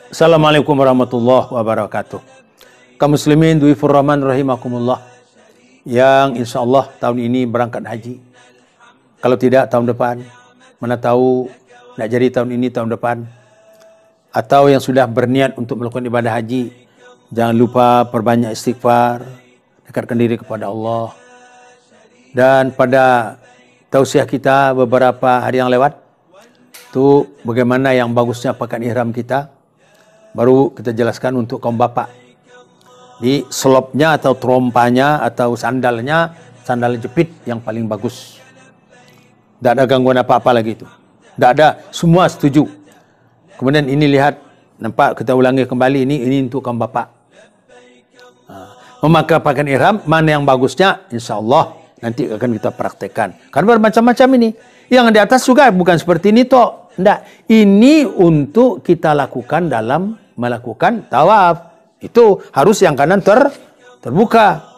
Assalamualaikum warahmatullahi wabarakatuh. Kaum muslimin duifur rahman rahimakumullah, yang insya Allah tahun ini berangkat haji. Kalau tidak tahun depan, mana tahu nak jadi tahun ini tahun depan. Atau yang sudah berniat untuk melakukan ibadah haji, jangan lupa perbanyak istighfar, dekatkan diri kepada Allah. Dan pada tausiah kita beberapa hari yang lewat, itu bagaimana yang bagusnya pakaian ihram kita. Baru kita jelaskan untuk kaum bapak. Di selopnya atau trompanya atau sandal jepit yang paling bagus. Tidak ada gangguan apa-apa lagi itu. Tidak ada, semua setuju. Kemudian ini lihat, nampak kita ulangi kembali, ini untuk kaum bapak. Memakai pakaian ihram, mana yang bagusnya, insya Allah nanti akan kita praktekkan. Karena bermacam-macam ini. Yang di atas juga bukan seperti ini toh. Tidak, ini untuk kita lakukan dalam melakukan tawaf. Itu harus yang kanan terbuka.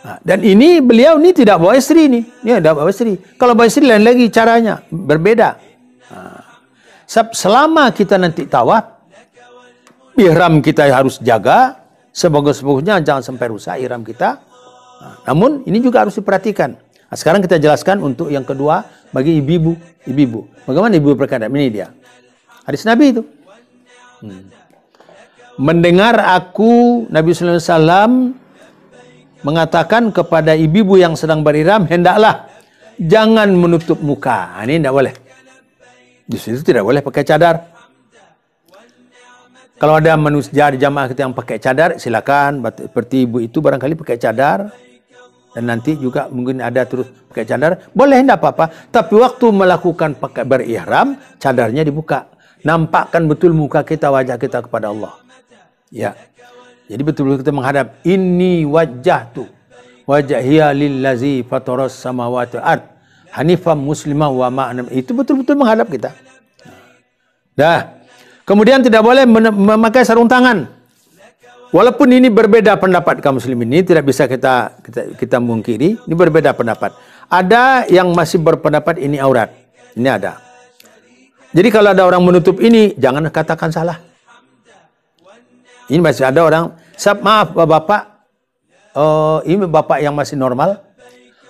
Nah, dan ini beliau ini tidak bawa istri ini. Dia tidak bawa istri. Kalau bawa istri lain lagi caranya, berbeda. Nah, selama kita nanti tawaf, ihram kita harus jaga. Sebagus-bagusnya jangan sampai rusak ihram kita. Nah, namun ini juga harus diperhatikan. Nah, sekarang kita jelaskan untuk yang kedua bagi ibu-ibu. Bagaimana ibu berkata? Ini dia. Hadis Nabi itu. Mendengar aku, Nabi sallallahu alaihi wasallam mengatakan kepada ibu-ibu yang sedang berihram, hendaklah jangan menutup muka. Ini tidak boleh. Di situ tidak boleh pakai cadar. Kalau ada manusia di jamaah kita yang pakai cadar, silakan. Seperti ibu itu barangkali pakai cadar. Dan nanti juga mungkin ada terus pakai cadar. Boleh, tidak apa-apa. Tapi waktu melakukan pakai berihram, cadarnya dibuka. Nampakkan betul muka kita, wajah kita kepada Allah. Ya, jadi betul-betul kita menghadap. Inni wajjahtu wajhiya lillazi fataras samawati wal ard hanifan muslimah wa ma'nam. Itu betul-betul menghadap kita. Dah. Kemudian tidak boleh memakai sarung tangan. Walaupun ini berbeda pendapat kaum muslimin, ini tidak bisa kita mungkiri. Ini berbeda pendapat. Ada yang masih berpendapat ini aurat. Ini ada. Jadi kalau ada orang menutup ini, jangan katakan salah. Ini masih ada orang, maaf bapak, ini bapak yang masih normal.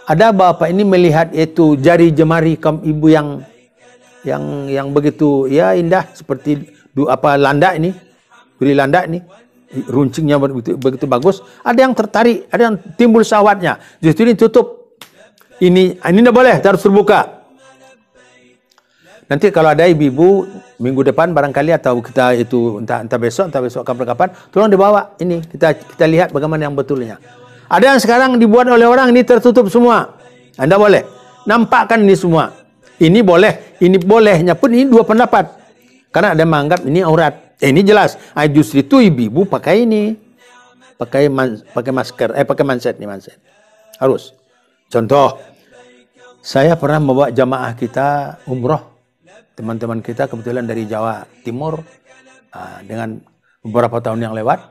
Ada bapak ini melihat itu jari jemari kaum ibu yang begitu ya indah seperti landak ini, beri landak ini, runcingnya begitu bagus. Ada yang tertarik, ada yang timbul syahwatnya. Justru ini tutup. Ini tidak boleh, harus terbuka. Nanti kalau ada ibu-ibu minggu depan barangkali atau kita itu entah besok kapan-kapan, tolong dibawa ini kita lihat bagaimana yang betulnya. Ada yang sekarang dibuat oleh orang ini tertutup semua. Anda boleh nampakkan ini semua. Ini bolehnya pun ini dua pendapat. Karena ada yang menganggap ini aurat. Ini jelas. Justru itu ibu-ibu pakai ini. Pakai masker, pakai manset nih, manset. Harus. Contoh, saya pernah membawa jamaah kita umroh. Teman-teman kita kebetulan dari Jawa Timur, dengan beberapa tahun yang lewat,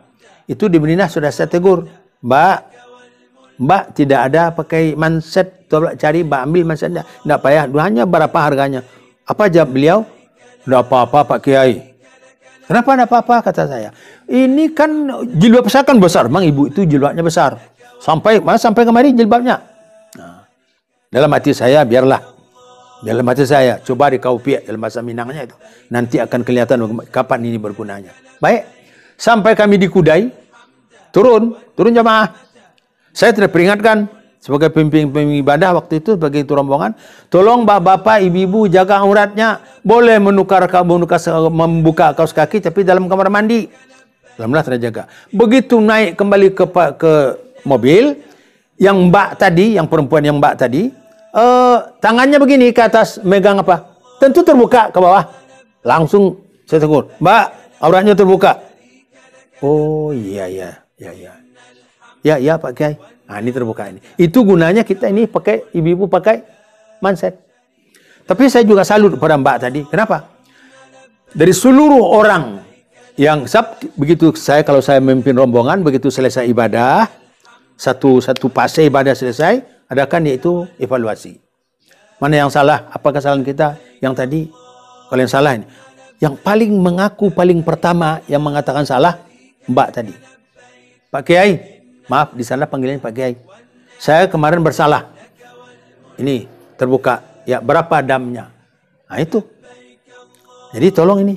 itu di Madinah sudah saya tegur, Mbak tidak ada pakai manset, tolong cari Mbak ambil mansetnya, tidak payah, hanya berapa harganya. Apa jawab beliau? Tidak apa-apa Pak Kiai. Kenapa tidak apa-apa kata saya? Ini kan jilbab saya kan besar, memang ibu itu jilbabnya besar, sampai kemari jilbabnya. Nah, dalam hati saya biarlah. Dalam hati saya, coba di kaupiak dalam bahasa Minangnya itu. Nanti akan kelihatan kapan ini bergunanya. Baik, sampai kami di Kudai, turun jamaah. Saya tidak peringatkan sebagai pemimpin ibadah waktu itu, sebagai itu rombongan. Tolong bapak-bapak, ibu-ibu jaga auratnya. Boleh membuka kaos kaki, tapi dalam kamar mandi. Alhamdulillah terjaga. Begitu naik kembali ke mobil, yang perempuan yang mbak tadi, tangannya begini ke atas, megang apa? Tentu terbuka ke bawah. Langsung saya tegur, Mbak, auratnya terbuka. Oh iya Pak Kiai. Nah, ini terbuka ini. Itu gunanya kita ini pakai, ibu-ibu pakai manset. Tapi saya juga salut pada Mbak tadi. Kenapa? Dari seluruh orang yang kalau saya memimpin rombongan, begitu selesai ibadah, satu fase ibadah selesai, adakan yaitu evaluasi. Mana yang salah? Apa kesalahan kita? Yang tadi, kalau yang salah ini. Yang paling mengaku paling pertama yang mengatakan salah, Mbak tadi. Pak Kiai, maaf di sana panggilannya Pak Kiai. Saya kemarin bersalah. Ini terbuka. Ya, berapa damnya? Nah, itu. Jadi tolong ini.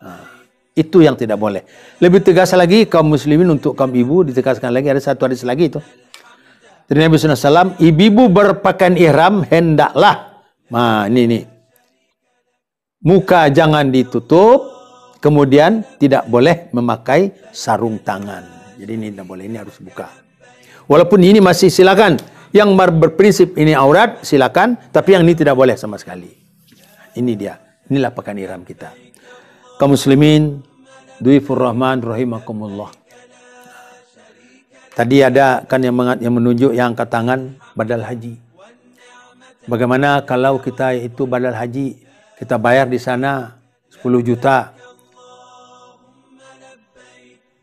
Nah, itu yang tidak boleh. Lebih tegas lagi kaum muslimin untuk kaum ibu ditegaskan lagi, ada satu hadis lagi itu. Dari Nabi SAW, ibu-ibu berpakaian ihram hendaklah. Nah, ini. Muka jangan ditutup, kemudian tidak boleh memakai sarung tangan. Jadi ini tidak boleh, ini harus buka. Walaupun ini masih silakan. Yang berprinsip ini aurat, silakan. Tapi yang ini tidak boleh sama sekali. Ini dia. Inilah pakaian ihram kita. Kaum muslimin, Duifur Rahman rahimakumullah. Tadi ada kan yang menunjuk yang angkat tangan badal haji. Bagaimana kalau kita itu badal haji, kita bayar di sana 10 juta.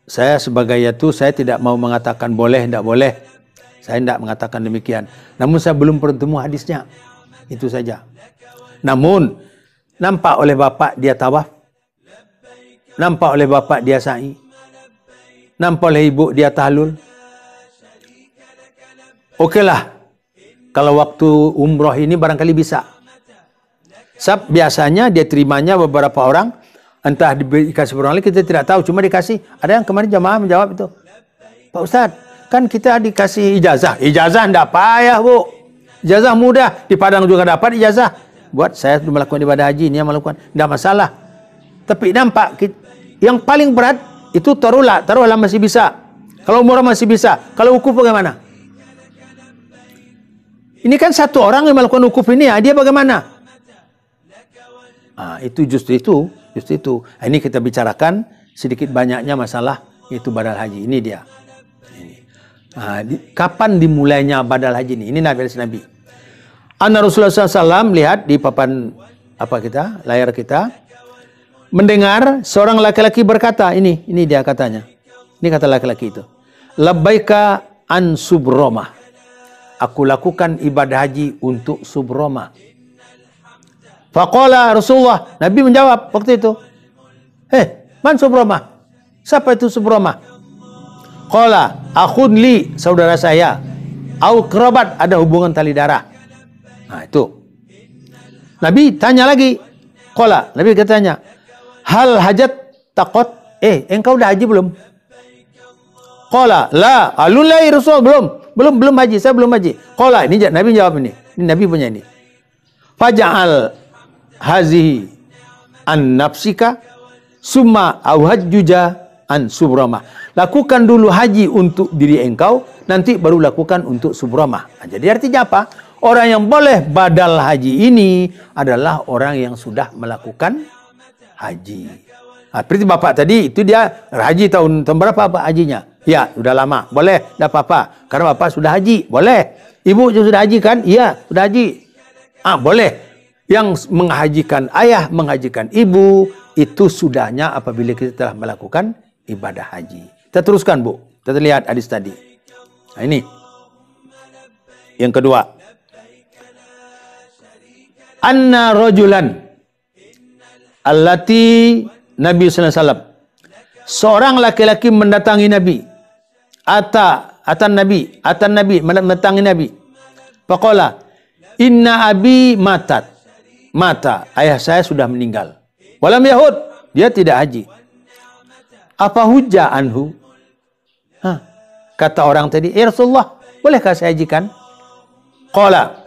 Saya sebagai itu saya tidak mau mengatakan boleh, tidak boleh. Saya tidak mengatakan demikian. Namun saya belum bertemu hadisnya. Itu saja. Namun nampak oleh bapak dia tawaf. Nampak oleh bapak dia sa'i. Nampak oleh ibu dia tahlul. Okeylah. Kalau waktu umroh ini barangkali bisa. Sebab biasanya dia terimanya beberapa orang. Entah dikasih orang lain, kita tidak tahu. Cuma dikasih. Ada yang kemarin jamaah menjawab itu. Pak Ustadz, kan kita dikasih ijazah. Ijazah tidak payah, Bu. Ijazah mudah. Di Padang juga dapat ijazah. Buat saya melakukan ibadah haji, ini yang melakukan. Tidak masalah. Tapi nampak, yang paling berat, itu taruhlah masih bisa. Kalau umrah masih bisa. Kalau wukuf bagaimana? Ini kan satu orang yang melakukan wukuf ini, ya, dia bagaimana? Nah, itu justru itu. Nah, ini kita bicarakan sedikit banyaknya masalah itu badal haji. Ini dia. Ini. Nah, kapan dimulainya badal haji ini? Ini Nabi. Anna Rasulullah SAW lihat di papan layar kita, mendengar seorang laki-laki berkata, ini dia katanya. Ini kata laki-laki itu. Labbaika an Subromah. Aku lakukan ibadah haji untuk Subromah. Faqala Rasulullah, Nabi menjawab waktu itu. Man Subromah? Siapa itu Subromah? Qala, akhun li, saudara saya. Au kerabat, ada hubungan tali darah. Nah, itu. Nabi tanya lagi. Qala, Nabi katanya, hal hajat takot? Engkau dah haji belum? Qala, la, alulai Rasul, belum haji, saya belum haji. Qala, ini Nabi jawab ini. Ini Nabi punya ini. Faja'al hazihi an nafsika summa awhajjuja an Subromah. Lakukan dulu haji untuk diri engkau, nanti baru lakukan untuk Subromah. Nah, jadi artinya apa? Orang yang boleh badal haji ini adalah orang yang sudah melakukan haji. Nah, seperti bapak tadi, itu dia haji tahun berapa Pak hajinya? Ya, sudah lama. Boleh, tidak apa-apa. Karena bapak sudah haji. Boleh. Ibu juga sudah haji kan? Iya, sudah haji. Boleh. Yang menghajikan ayah, menghajikan ibu, itu sudahnya apabila kita telah melakukan ibadah haji. Kita teruskan, Bu. Kita lihat hadis tadi. Nah, ini. Yang kedua. Anna rajulan allati Nabi sallallahu alaihi wasallam. Seorang laki-laki mendatangi Nabi. Atan Nabi mendatangi Nabi. Faqala, inna abi mata, ayah saya sudah meninggal. Walam yahud, dia tidak haji. Apa hujjah anhu? Kata orang tadi, Rasulullah, bolehkah saya hajikan? Qala,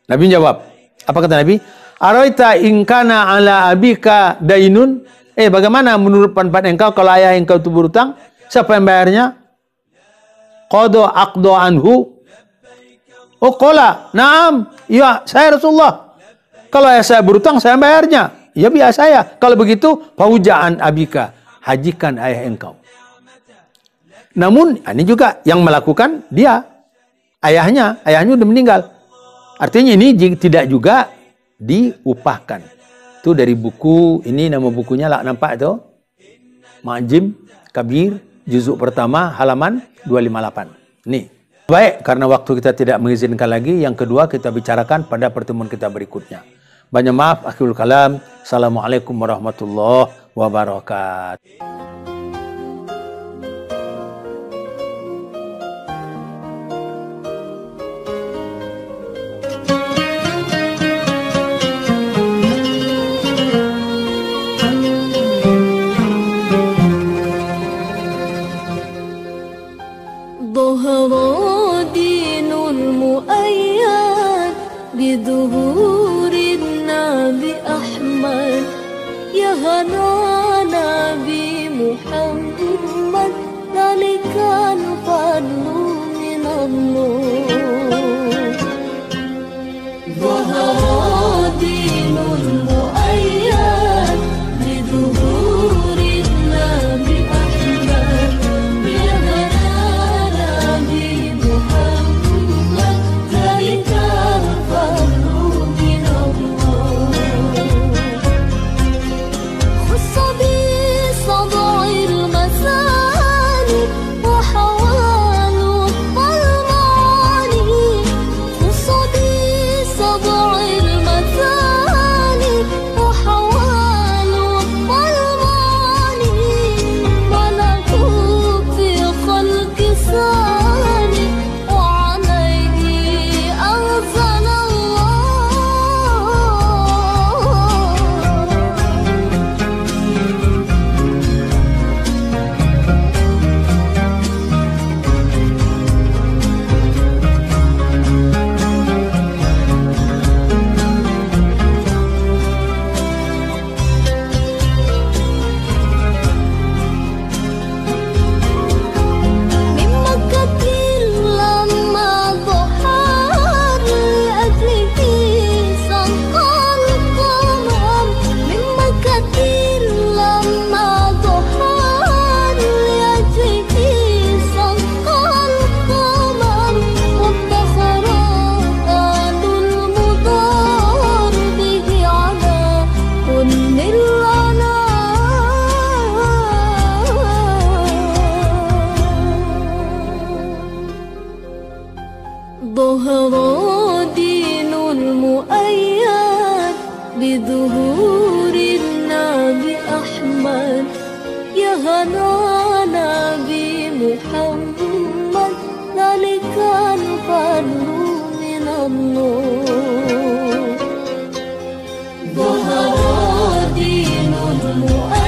Nabi jawab. Apa kata Nabi? Araita in kana ala abika dainun? Bagaimana menurut pendapat engkau kalau ayah engkau itu berutang? Siapa yang bayarnya? Qado aqdo anhu. Qala, na'am. Ya, saya Rasulullah. Kalau ayah saya berutang, saya bayarnya. Ya, biar saya. Kalau begitu, fauja'an abika. Hajikan ayah engkau. Namun, ini juga yang melakukan dia. Ayahnya sudah meninggal. Artinya ini tidak juga diupahkan. Itu dari buku, ini nama bukunya lah, nampak itu? Ma'jim Kabir, juzuk pertama, halaman 258. Nih. Baik, karena waktu kita tidak mengizinkan lagi, yang kedua kita bicarakan pada pertemuan kita berikutnya. Banyak maaf, akhirul kalam. Assalamualaikum warahmatullahi wabarakatuh. ظهر دين المؤيد بظهور النبي أحمد يا هنا نبي محمد ذلك الفضل من الله ظهر دين المؤيد بظهور النبي أحمد يا ظهر دين المؤيد بظهور النبي أحمد يا هنا نبي محمد ذلك الفضل من الله ظهر دين المؤيد